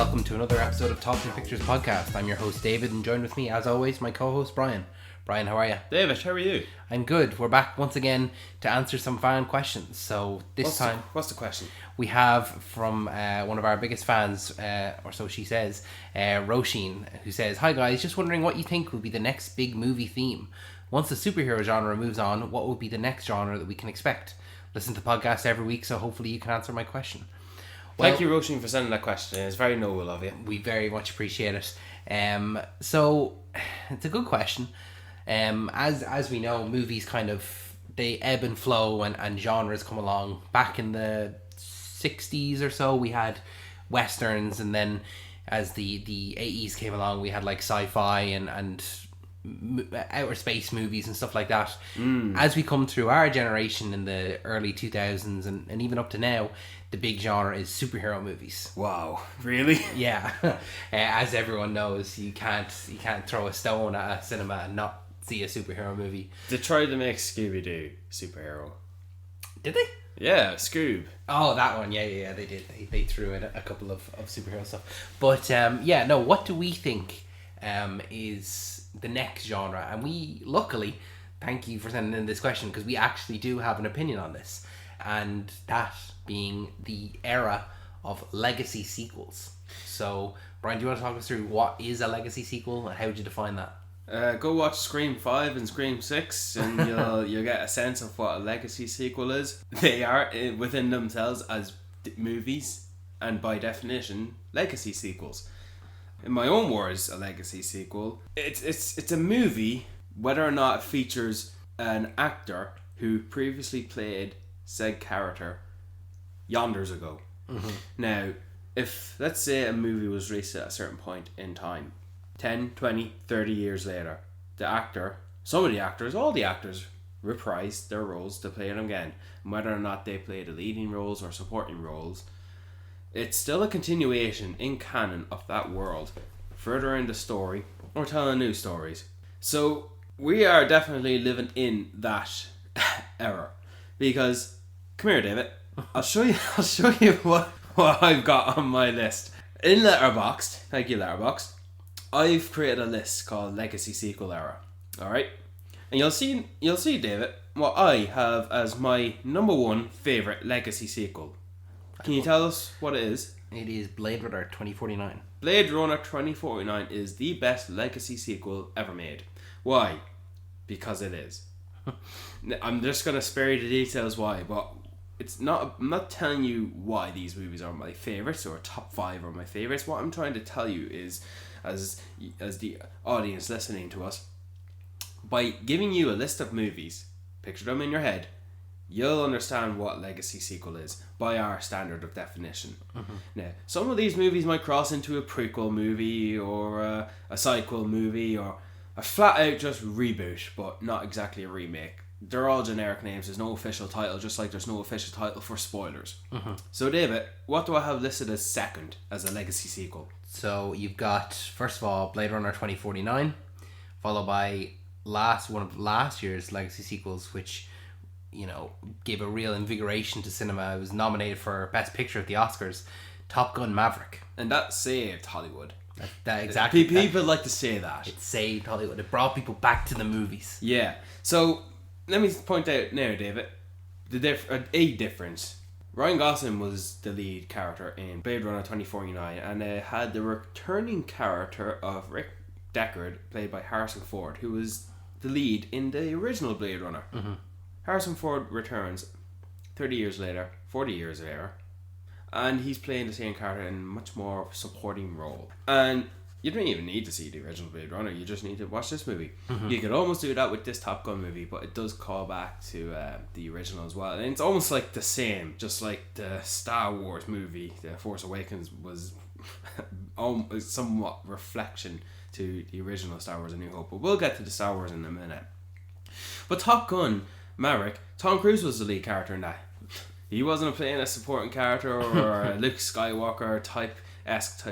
welcome to another episode of Talking Pictures Podcast. I'm your host David, and joined with me, as always, my co-host Brian. Brian, how are you? David, how are you? I'm good. We're back once again to answer some fan questions. So What's the question? we have from one of our biggest fans, or so she says, Roisin, who says, "Hi guys, just wondering what you think will be the next big movie theme. Once the superhero genre moves on, what will be the next genre that we can expect? Listen to the podcast every week, so hopefully you can answer my question." Thank you, Roisin, for sending that question. It's very noble of you. We very much appreciate it. So it's a good question. As we know, movies they ebb and flow, and genres come along. Back in the 60s or so, we had westerns, and then as the 80s came along, we had like sci-fi and outer space movies and stuff like that. As we come through our generation in the early 2000s and even up to now, the big genre is superhero movies. Wow, really? Yeah. As everyone knows, you can't throw a stone at a cinema and not see a superhero movie. They tried to make Scooby-Doo superhero. Did they? Yeah, Scoob. Oh, that one. Yeah, they did. They threw in a couple of superhero stuff. But what do we think is the next genre? And we, luckily, thank you for sending in this question, because we actually do have an opinion on this. And that being the era of legacy sequels. So, Brian, do you want to talk us through what is a legacy sequel and how would you define that? Go watch Scream 5 and Scream 6 and you'll get a sense of what a legacy sequel is. They are within themselves as movies, and by definition, legacy sequels. In my own words, a legacy sequel, it's a movie, whether or not it features an actor who previously played said character yonders ago. Mm-hmm. Now, if, let's say, a movie was released at a certain point in time, 10, 20, 30 years later, all the actors reprised their roles to play them again. And whether or not they played the leading roles or supporting roles, it's still a continuation in canon of that world, further in the story, or telling new stories. So, we are definitely living in that era. Because, come here, David, I'll show you what I've got on my list. In Letterboxd, thank you Letterboxd, I've created a list called Legacy Sequel Era. Alright? And you'll see, David, what I have as my number one favourite legacy sequel. Can you tell us what it is? It is Blade Runner 2049. Blade Runner 2049 is the best legacy sequel ever made. Why? Because it is. I'm just going to spare you the details why, but I'm not telling you why these movies are my favourites or top 5 are my favourites. What I'm trying to tell you is, as the audience listening to us, by giving you a list of movies, picture them in your head, you'll understand what legacy sequel is by our standard of definition. Mm-hmm. Now, some of these movies might cross into a prequel movie or a sequel movie or a flat out just reboot, but not exactly a remake. They're all generic names. There's no official title, just like there's no official title for spoilers. Mm-hmm. So, David, what do I have listed as second as a legacy sequel? So you've got, first of all, Blade Runner 2049, followed by one of last year's legacy sequels, which, gave a real invigoration to cinema. It was nominated for Best Picture at the Oscars, Top Gun Maverick. And that saved Hollywood. That exactly. People like to say that. It saved Hollywood. It brought people back to the movies. Yeah. So, let me point out now, David, a difference. Ryan Gosling was the lead character in Blade Runner 2049, and it had the returning character of Rick Deckard, played by Harrison Ford, who was the lead in the original Blade Runner. Mm-hmm. Harrison Ford returns 30 years later, 40 years later, and he's playing the same character in a much more supporting role. And you don't even need to see the original Blade Runner, you just need to watch this movie. Mm-hmm. You could almost do that with this Top Gun movie, but it does call back to the original as well. And it's almost like the same, just like the Star Wars movie, The Force Awakens, was somewhat reflection to the original Star Wars A New Hope. But we'll get to the Star Wars in a minute. But Top Gun Maverick, Tom Cruise was the lead character in that. He wasn't playing a supporting character or a Luke Skywalker type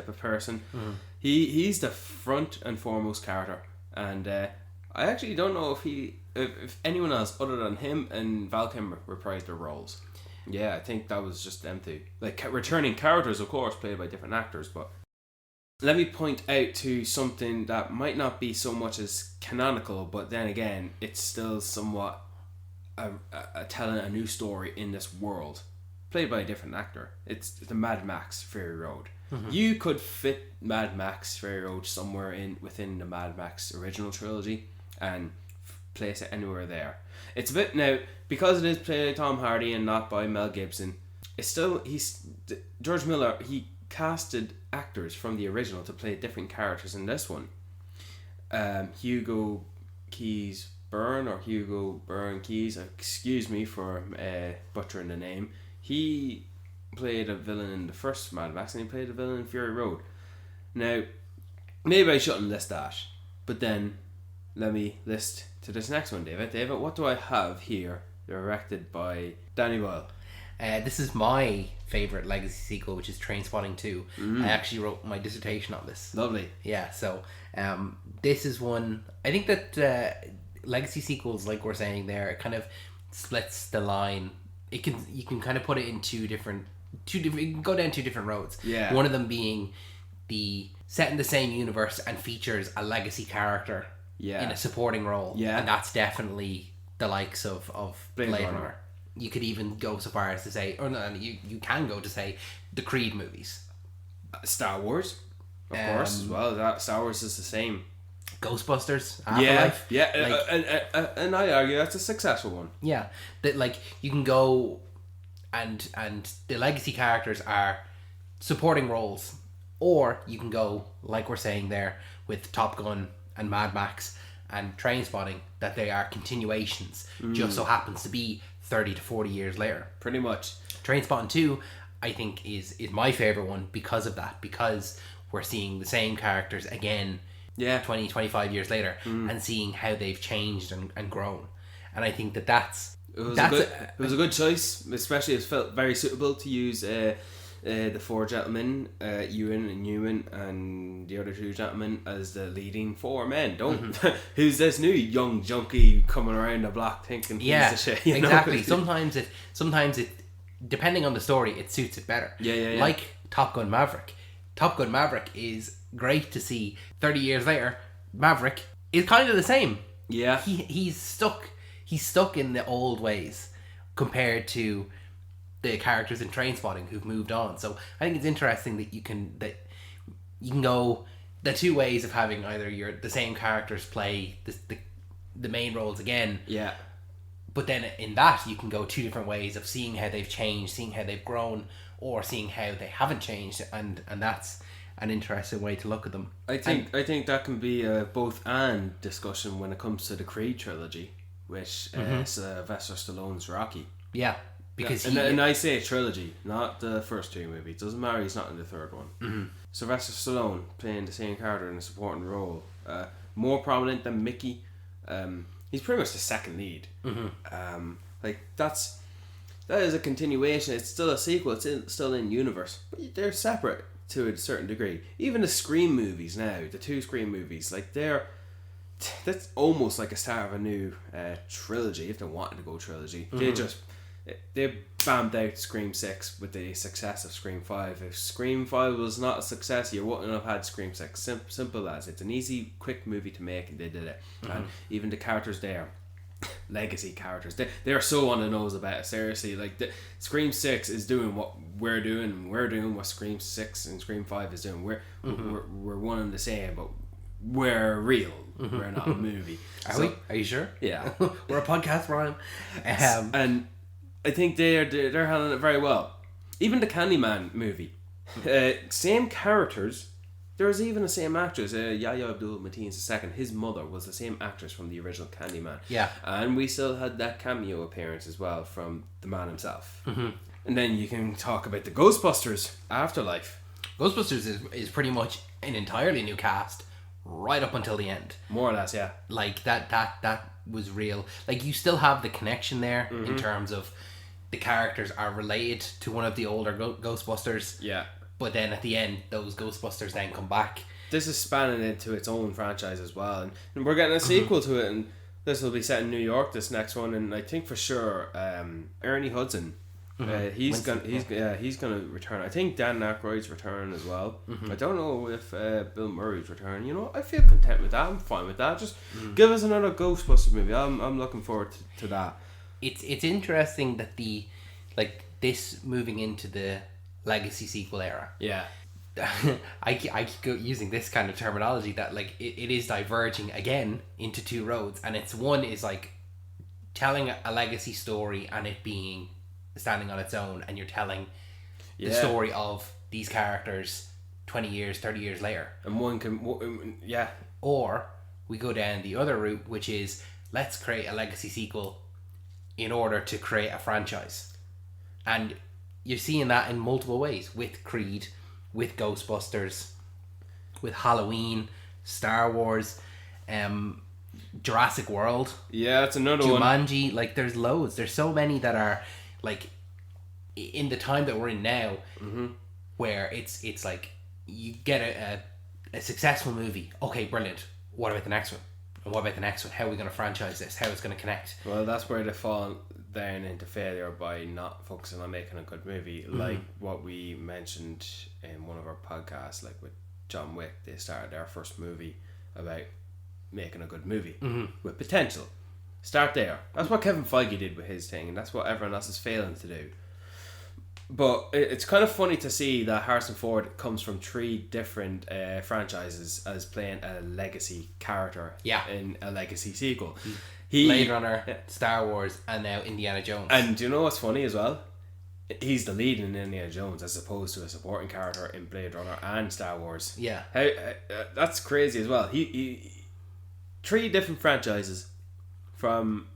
of person. Mm-hmm. He's the front and foremost character, and I actually don't know if anyone else other than him and Val Kilmer reprised their roles. Yeah, I think that was just them two. Like returning characters, of course, played by different actors, but Let me point out to something that might not be so much as canonical, but then again, it's still somewhat telling a new story in this world, played by a different actor. It's the Mad Max Fury Road. You could fit Mad Max Fury Road somewhere within the Mad Max original trilogy and place it anywhere there. It's a bit now, because it is played by Tom Hardy and not by Mel Gibson. It's still George Miller. He casted actors from the original to play different characters in this one. Hugo Keys Byrne, or Hugo Byrne Keys, excuse me for butchering the name. He played a villain in the first Mad Max, and he played a villain in Fury Road. Now, maybe I shouldn't list that, but then let me list to this next one, David. David, what do I have here? Directed by Danny Boyle. This is my favourite legacy sequel, which is Trainspotting 2. I actually wrote my dissertation on this. Lovely. Yeah, so this is one... I think that legacy sequels, like we're saying there, it kind of splits the line. You can kind of put it in two different... You can go down two different roads. Yeah. One of them being the set in the same universe and features a legacy character in a supporting role. Yeah. And that's definitely the likes of Blade Runner. Runner. You could even go so far as to say, or no, you can go to say, the Creed movies. Star Wars, of course, as well. That Star Wars is the same. Ghostbusters, Afterlife. And I argue that's a successful one. Yeah, that like you can go, and the legacy characters are supporting roles, or you can go like we're saying there with Top Gun and Mad Max and Trainspotting, that they are continuations. Just so happens to be 30 to 40 years later. Pretty much. Trainspotting 2, I think, is my favourite one because of that. Because we're seeing the same characters again 20, 25 years later and seeing how they've changed and grown. And I think that's... It was a good choice, especially it felt very suitable to use the four gentlemen, Ewan and Newman, and the other two gentlemen as the leading four men. Who's this new young junkie coming around the block thinking he's the shit? Exactly. Sometimes it, depending on the story, it suits it better. Yeah. Like Top Gun Maverick. Top Gun Maverick is great to see 30 years later. Maverick is kind of the same. Yeah. He's stuck in the old ways compared to the characters in Trainspotting who've moved on. So I think it's interesting that you can go the two ways of having either the same characters play the main roles again. Yeah. But then in that you can go two different ways of seeing how they've changed, seeing how they've grown, or seeing how they haven't changed, and that's an interesting way to look at them. I think that can be a both and discussion when it comes to the Creed trilogy, which Sylvester Stallone's Rocky. Yeah. Because and I say trilogy, not the first two movies. Doesn't matter, he's not in the third one. Sylvester Stallone playing the same character in a supporting role, more prominent than Mickey. He's pretty much the second lead. That is a continuation. It's still a sequel. It's still in universe, but they're separate to a certain degree. Even the Scream movies now, the two Scream movies, that's almost like a start of a new trilogy. If they wanted to go trilogy, they bammed out Scream 6 with the success of Scream 5. If Scream 5 was not a success, you wouldn't have had Scream 6. Simple as. It's an easy, quick movie to make, and they did it. And even the characters there, legacy characters, they are so on the nose about it. Seriously, Scream 6 is doing what we're doing, and we're doing what Scream 6 and Scream 5 is doing. We're one and the same, but we're real. We're not a movie. Are we? Are you sure? Yeah. We're a podcast, Ryan. And I think they're handling it very well. Even the Candyman movie, same characters. There's even the same actress, Yahya Abdul-Mateen's II. His mother was the same actress from the original Candyman. Yeah. And we still had that cameo appearance as well from the man himself. And then you can talk about the Ghostbusters Afterlife. Ghostbusters is pretty much an entirely new cast right up until the end. More or less, yeah. Like that was real. Like you still have the connection there in terms of the characters are related to one of the older Ghostbusters. Yeah. But then at the end, those Ghostbusters then come back. This is spanning into its own franchise as well. And we're getting a sequel to it, and this will be set in New York, this next one. And I think for sure Ernie Hudson He's gonna return. I think Dan Aykroyd's returning as well. I don't know if Bill Murray's returning. You know, I feel content with that. I'm fine with that. Just give us another Ghostbusters movie. I'm looking forward to that. It's interesting that this moving into the legacy sequel era. Yeah. I keep using this kind of terminology that like it is diverging again into two roads, and it's one is like telling a legacy story and it being standing on its own, and you're telling the story of these characters 20 years 30 years later, and one can or we go down the other route, which is let's create a legacy sequel in order to create a franchise. And you're seeing that in multiple ways with Creed, with Ghostbusters, with Halloween, Star Wars, Jurassic World. Yeah, that's another one. Jumanji. Like, there's loads. There's so many that are like in the time that we're in now, where it's like you get a successful movie. Okay, brilliant. What about the next one? And what about the next one? How are we going to franchise this? How it's going to connect? Well, that's where they fall down into failure by not focusing on making a good movie, like what we mentioned in one of our podcasts, like with John Wick. They started their first movie about making a good movie with potential. Start there. That's what Kevin Feige did with his thing, and that's what everyone else is failing to do. But it's kind of funny to see that Harrison Ford comes from 3 different franchises as playing a legacy character in a legacy sequel. Blade Runner, Star Wars, and now Indiana Jones. And do you know what's funny as well? He's the lead in Indiana Jones as opposed to a supporting character in Blade Runner and Star Wars. Yeah. How that's crazy as well. He 3 different franchises from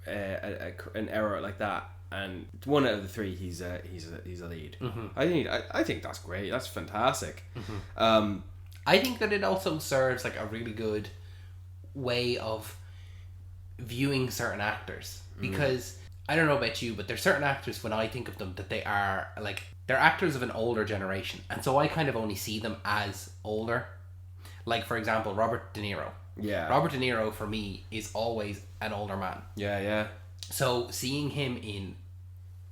an era like that, and one out of the 3 he's a lead. I think that's great. That's fantastic. I think that it also serves like a really good way of viewing certain actors, because I don't know about you, but there's certain actors when I think of them that they are like they're actors of an older generation, and so I kind of only see them as older. Like, for example, Robert De Niro. Yeah. Robert De Niro for me is always an older man. Yeah. So seeing him in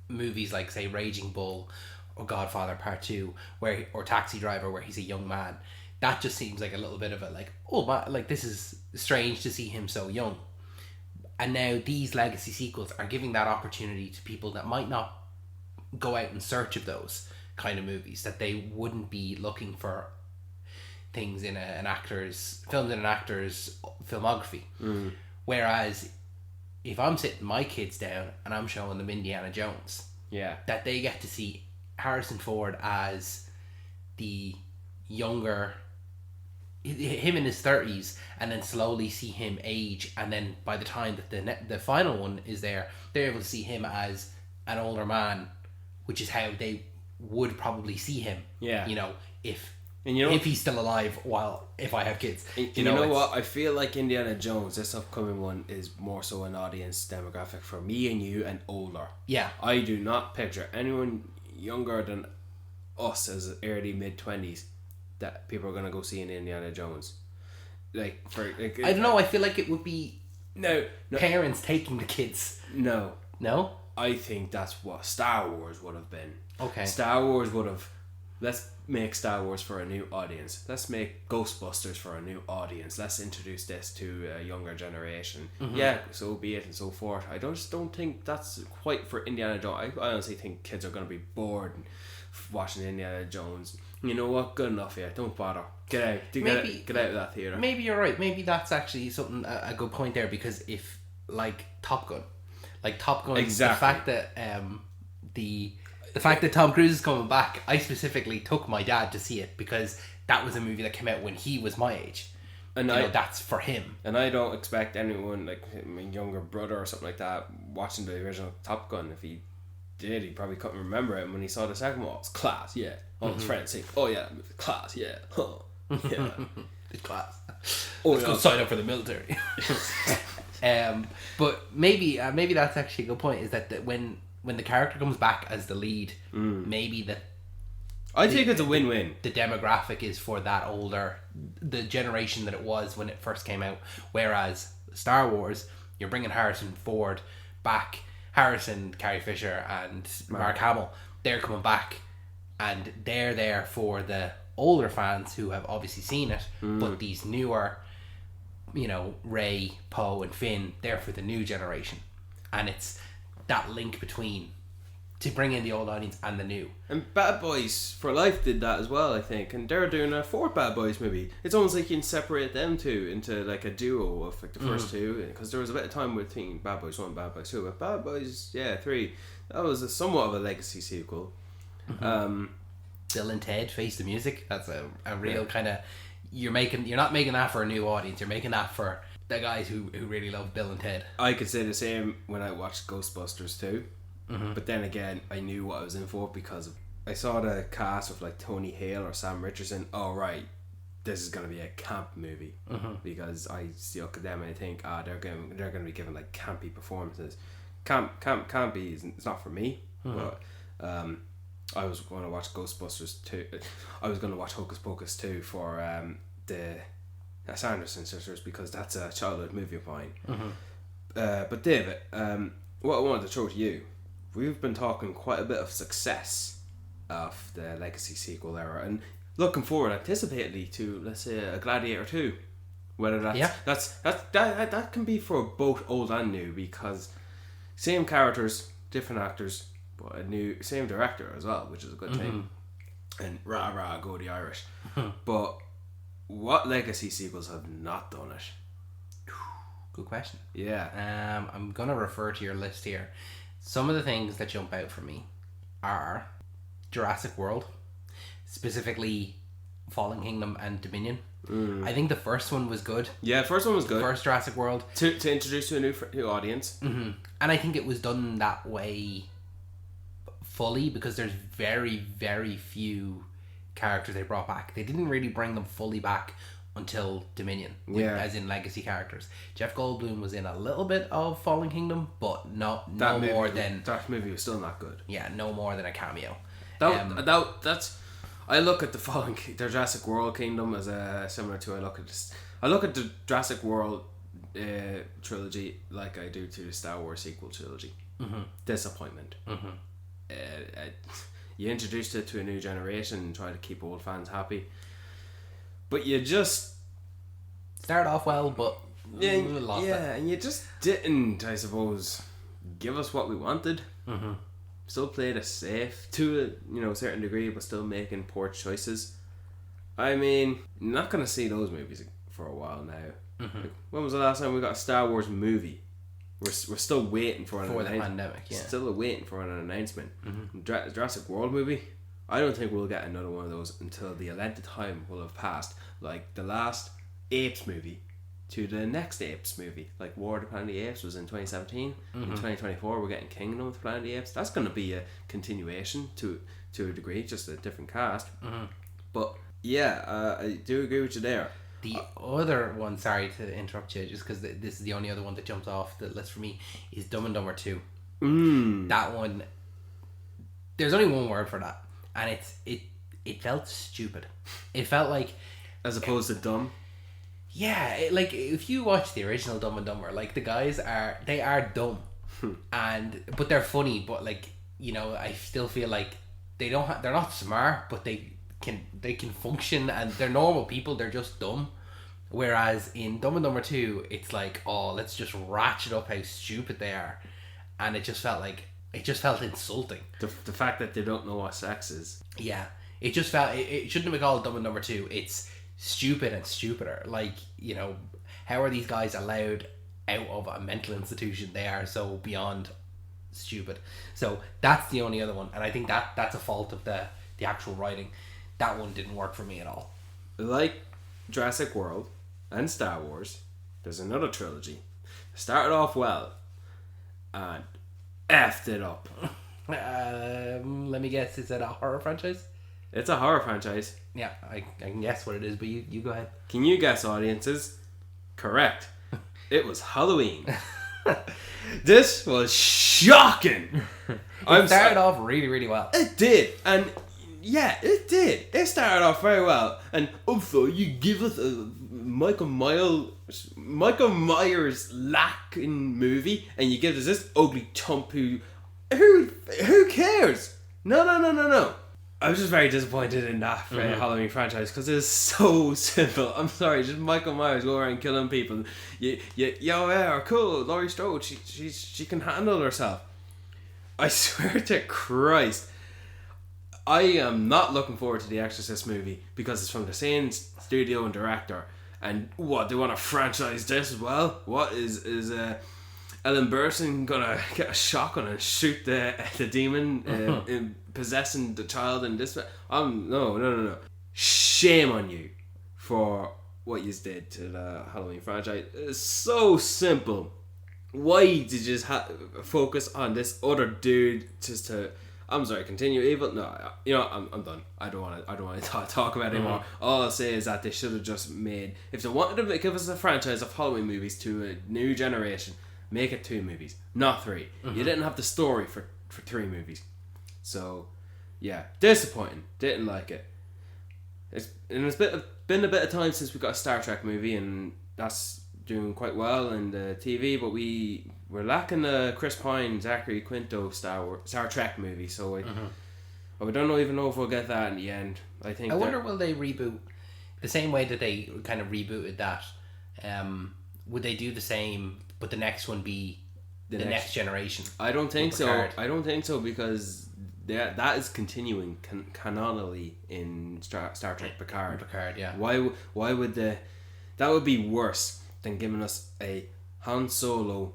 movies like, say, Raging Bull or Godfather Part 2 or Taxi Driver, where he's a young man, that just seems like a little bit of a like, oh my, like this is strange to see him so young. And now these legacy sequels are giving that opportunity to people that might not go out in search of those kind of movies, that they wouldn't be looking for things in an actor's filmography. Whereas if I'm sitting my kids down and I'm showing them Indiana Jones, that they get to see Harrison Ford as the younger, him in his 30s, and then slowly see him age, and then by the time that the final one is there, they're able to see him as an older man, which is how they would probably see him. You know, if he's still alive, if I have kids. You know what? I feel like Indiana Jones, this upcoming one, is more so an audience demographic for me and you and older. Yeah. I do not picture anyone younger than us as early mid-20s that people are going to go see in Indiana Jones. I don't know, I feel like it would be no parents taking the kids. No? I think that's what Star Wars would have been. Okay. Star Wars would have, let's make Star Wars for a new audience. Let's make Ghostbusters for a new audience. Let's introduce this to a younger generation. Yeah, so be it and so forth. I just don't think that's quite for Indiana Jones. I honestly think kids are going to be bored watching Indiana Jones. You know what? Good enough, yeah. Don't bother. Get out. Get out of that theatre. Maybe you're right. Maybe that's actually something, a good point there, because if, like Top Gun, exactly. The fact that the fact that Tom Cruise is coming back, I specifically took my dad to see it because that was a movie that came out when he was my age. And that's for him. And I don't expect anyone, like my younger brother or something like that, watching the original Top Gun. If he did, he probably couldn't remember it. And when he saw the second one, it's class, yeah. All his friends saying, oh yeah, class, yeah. Huh. Yeah. It's class. Let's go sign up for the military. But maybe that's actually a good point, is that when the character comes back as the lead, maybe that I think it's a win-win. The demographic is for that older, the generation that it was when it first came out. Whereas Star Wars, you're bringing Harrison Ford back Harrison, Carrie Fisher, and Mark Hamill, they're coming back, and they're there for the older fans who have obviously seen it, but these newer, you know, Rey, Poe, and Finn, they're for the new generation, and it's that link between to bring in the old audience and the new. And Bad Boys for Life did that as well, I think, and they're doing a fourth Bad Boys movie. It's almost like you can separate them two into like a duo of like the first two, because there was a bit of time between Bad Boys 1 and Bad Boys 2, but Bad Boys 3, that was somewhat of a legacy sequel. Bill and Ted Face the Music, that's a real kind of, you're not making that for a new audience, you're making that for the guys who really love Bill and Ted. I could say the same when I watched Ghostbusters 2. But then again, I knew what I was in for because I saw the cast with like Tony Hale or Sam Richardson. Oh right, this is gonna be a camp movie, because I look at them and I think, they're gonna be giving like campy performances. Campy it's not for me. But I was going to watch Ghostbusters 2. I was going to watch Hocus Pocus 2 for the Sanderson sisters, because that's a childhood movie of mine. But David, what I wanted to throw to you. We've been talking quite a bit of success of the legacy sequel era, and looking forward anticipatedly to, let's say, a Gladiator 2. Whether that can be for both old and new, because same characters, different actors, but same director as well, which is a good thing. And rah go the Irish. But what legacy sequels have not done it? Good question. Yeah. I'm gonna refer to your list here. Some of the things that jump out for me are Jurassic World, specifically Fallen Kingdom and Dominion. I think the first one was good. Yeah, the first one was good. First Jurassic World. To introduce to a new audience. And I think it was done that way fully, because there's very, very few characters they brought back. They didn't really bring them fully back until Dominion, as in legacy characters. Jeff Goldblum was in a little bit of Fallen Kingdom, but no more than... That movie was still not good. Yeah, no more than a cameo. That's... I look at the Jurassic World Kingdom as similar to... I look at the Jurassic World trilogy like I do to the Star Wars sequel trilogy. Disappointment. You introduced it to a new generation and try to keep old fans happy, but you just start off well, but lost it. And you just didn't, I suppose, give us what we wanted. Still played it safe to a certain degree, but still making poor choices. I mean, not gonna see those movies for a while now. Like, when was the last time we got a Star Wars movie? We're still waiting for the pandemic. Yeah, still waiting for an announcement. Jurassic World movie, I don't think we'll get another one of those until the length of time will have passed, like the last Apes movie to the next Apes movie. Like War of the Planet of the Apes was in 2017. In 2024 we're getting Kingdom of the Planet of the Apes. That's going to be a continuation to a degree, just a different cast. But yeah, I do agree with you there. The other one, sorry to interrupt you, just because this is the only other one that jumps off the list for me, is Dumb and Dumber 2. That one, there's only one word for that, and it felt stupid. It felt like... As opposed to dumb? Yeah, like if you watch the original Dumb and Dumber, like the guys are dumb, but they're funny, but like, I still feel like they're not smart, but they can function, and they're normal people, they're just dumb. Whereas in Dumb and Dumber 2, it's like, let's just ratchet up how stupid they are, and it just felt insulting. The fact that they don't know what sex is. Yeah, it just felt, it shouldn't have been called Dumb and Dumber 2. It's stupid and stupider. Like, how are these guys allowed out of a mental institution? They are so beyond stupid. So that's the only other one, and I think that's a fault of the actual writing. That one didn't work for me at all. Like Jurassic World and Star Wars, there's another trilogy. Started off well and effed it up. Let me guess, is that a horror franchise? It's a horror franchise. Yeah, I can guess what it is, but you go ahead. Can you guess, audiences? Correct. It was Halloween. This was shocking. It started off really, really well. It did, and yeah, it did. It started off very well, and also you give us a Michael Myers lacking movie, and you give us this ugly chump who cares? No. I was just very disappointed in that Halloween franchise because it's so simple. I'm sorry, just Michael Myers go around killing people. Cool. Laurie Strode, she can handle herself. I swear to Christ, I am not looking forward to the Exorcist movie because it's from the same studio and director. And what, they want to franchise this as well? What is Ellen Burstyn gonna get a shotgun and shoot the demon in possessing the child in this? No. Shame on you for what you did to the Halloween franchise. It's so simple. Why did you just focus on this other dude just to? I'm sorry, continue evil. No, I'm done. I don't want to talk about it anymore. All I'll say is that they should have just made. If they wanted to give us a franchise of Halloween movies to a new generation, make it 2 movies, not 3. You didn't have the story for 3 movies. So, yeah, disappointing. Didn't like it. It's been a bit of time since we got a Star Trek movie, and that's doing quite well in the TV. But we're lacking the Chris Pine, Zachary Quinto Star Trek movie. So I don't even know if we'll get that in the end. I wonder will they reboot the same way that they kind of rebooted that? Would they do the same? But the next one be the next generation? I don't think so. I don't think so because that is continuing canonically in Star Trek Picard. Picard, yeah. Why would that would be worse than giving us a Han Solo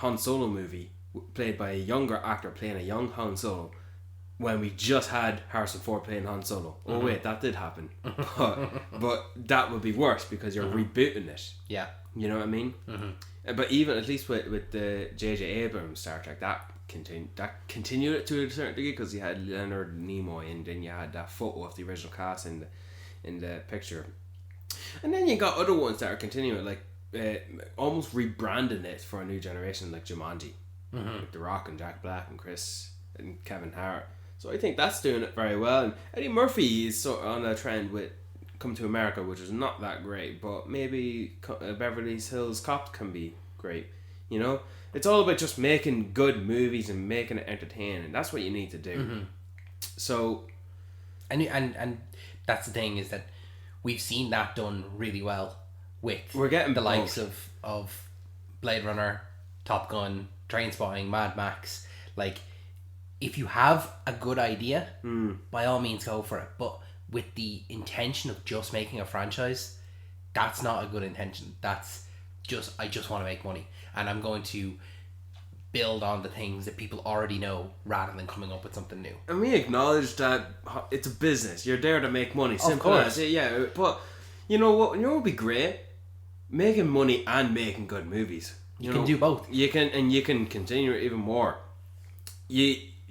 movie played by a younger actor playing a young Han Solo when we just had Harrison Ford playing Han Solo. Oh wait, that did happen. but that would be worse because you're rebooting it. Yeah. You know what I mean? But even at least with the J.J. Abrams Star Trek, that continued it to a certain degree because you had Leonard Nimoy and then you had that photo of the original cast in the picture, and then you got other ones that are continuing, like almost rebranding it for a new generation, like Jumanji, with The Rock and Jack Black and Chris and Kevin Hart. So I think that's doing it very well. And Eddie Murphy is sort of on a trend with Come to America, which is not that great, but maybe Beverly Hills Cop can be great. You know, it's all about just making good movies and making it entertaining. That's what you need to do. So, and that's the thing, is that we've seen that done really well with we're getting the likes of Blade Runner, Top Gun, Trainspotting, Mad Max. Like, if you have a good idea, by all means go for it. But with the intention of just making a franchise, that's not a good intention. That's just, I just want to make money, and I'm going to build on the things that people already know rather than coming up with something new. And we acknowledge that it's a business. You're there to make money. Simple as it. Yeah, but you know what? You know what would be great? Making money and making good movies. You can do both. You can continue it even more.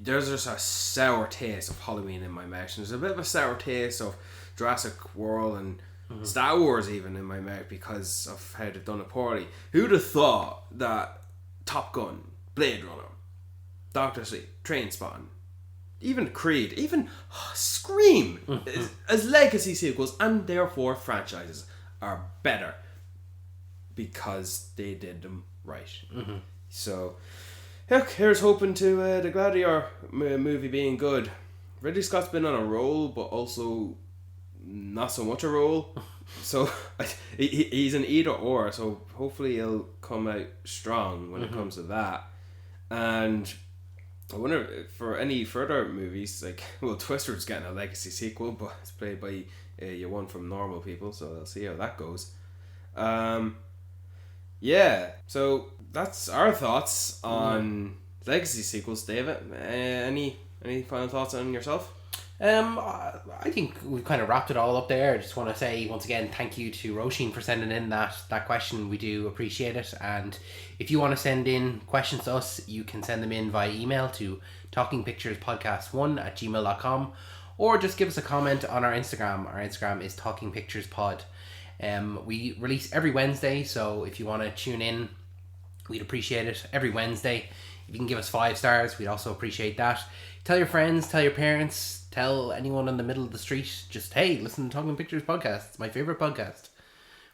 There's just a sour taste of Halloween in my mouth. There's a bit of a sour taste of Jurassic World and Star Wars even in my mouth because of how they've done it poorly. Who'd have thought that Top Gun, Blade Runner, Doctor Sleep, Trainspotting, even Creed, even Scream as legacy sequels and therefore franchises are better because they did them right. So heck, here's hoping to the Gladiator movie being good. Ridley Scott's been on a roll, but also not so much a roll. So he's an either or. So hopefully he'll come out strong when it comes to that. And I wonder if for any further movies, like, well, Twister's getting a legacy sequel, but it's played by one from Normal People, so I'll see how that goes. Yeah, so that's our thoughts on legacy sequels. David, any final thoughts on yourself? I think we've kind of wrapped it all up there. I just want to say once again thank you to Roisin for sending in that question. We do appreciate it, and if you want to send in questions to us, you can send them in via email to talkingpicturespodcast1@gmail.com, or just give us a comment on our Instagram. Our Instagram is talkingpicturespod. We release every Wednesday, so if you want to tune in, we'd appreciate it. Every Wednesday, if you can give us 5 stars, we'd also appreciate that. Tell your friends, tell your parents, tell anyone in the middle of the street, just, hey, listen to Talking Pictures podcast. It's my favorite podcast.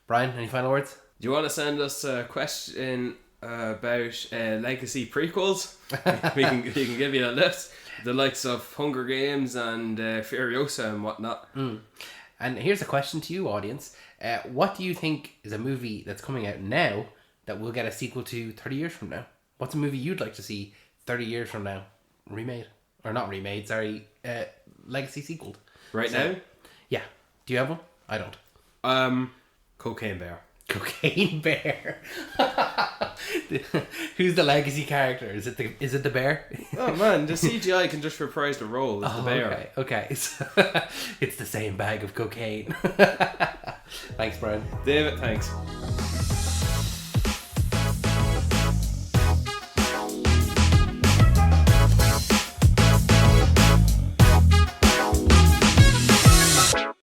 Brian, any final words? Do you want to send us a question about legacy prequels? we can give you a list. The likes of Hunger Games and Furiosa and whatnot. And here's a question to you, audience. What do you think is a movie that's coming out now that will get a sequel to 30 years from now? What's a movie you'd like to see 30 years from now remade? Or not remade, sorry, legacy sequeled. Now? Yeah. Do you have one? I don't. Cocaine Bear. Cocaine Bear. Who's the legacy character? Is it the bear? Oh man, the CGI can just reprise the role as the bear. Okay. So, it's the same bag of cocaine. Thanks, Brian. David, thanks.